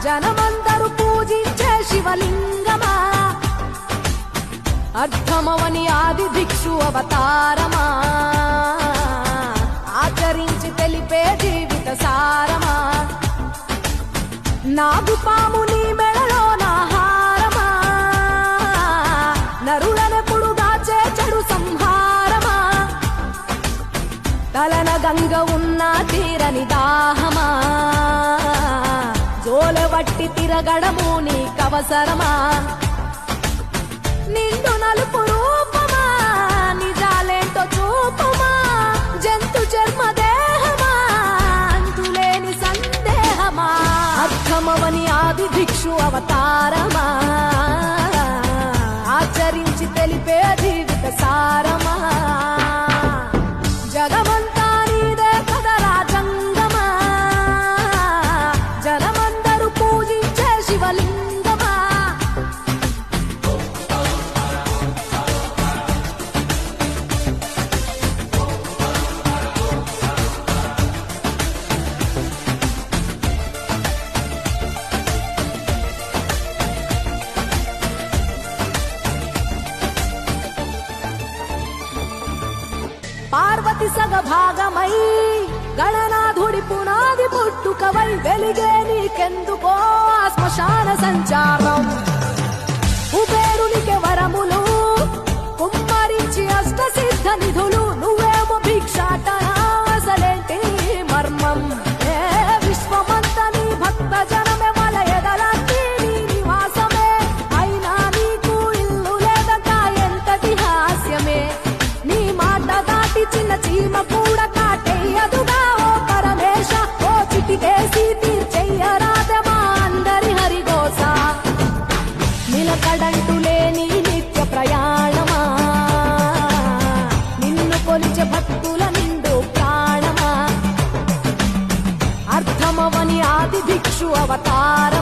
జనమందరూ పూజించే శివలింగమా అర్థమవని ఆది భిక్షు అవతారమా ఆచరించి తెలిపే జీవిత సారమా నాగుపాము నీ మెడలో నాహారమా నరులనెప్పుడు గాచే చెడు సంహారమా తలన గంగ ఉన్న తీరని దాహమా జోలవట్టి తిరగడము నీకవసరమా నిండు నలుపు రూపమా నిజాలేంటో చూపమా జంతు చర్మ దేహమా అంతులేని సందేహమా అర్థమవని ఆది భిక్షు అవతారమా ఆచరించి తెలిపే జీవిత సారమా జగమంతా నీదే కదరా జంగమా జనమందరూ పూజించే శివలింగమా పార్వతి సగ భాగమై గణనాథుడి పునాది పుట్టుకవై వెలిగే నీకెందుకో శ్మశాన సంచారం కుబేరునికి వరములు కుమ్మరించి అష్ట సిద్ధ నిధులు నువ్వేమో భిక్షాటన అసలేంటి మర్మం ఏ విశ్వమంత నీ భక్త జనమే వల ఎదలాంటి నీ నివాసమే అయినా నీకు ఇల్లు లేదట ఎంతటి హాస్యమే నీ మాట దాటి చిన్న చీమ కూడా కాటేయదుగా ఓ పరమేశ ఓ చిటికేసి తీర్చెయ్యరాదమా అందరి హరిగోస నిలకడంటు లేని నిత్య ప్రయాణమా నిన్ను కొలిచే భక్తుల నిండు ప్రాణమా అర్థమవని ఆది భిక్షు అవతారం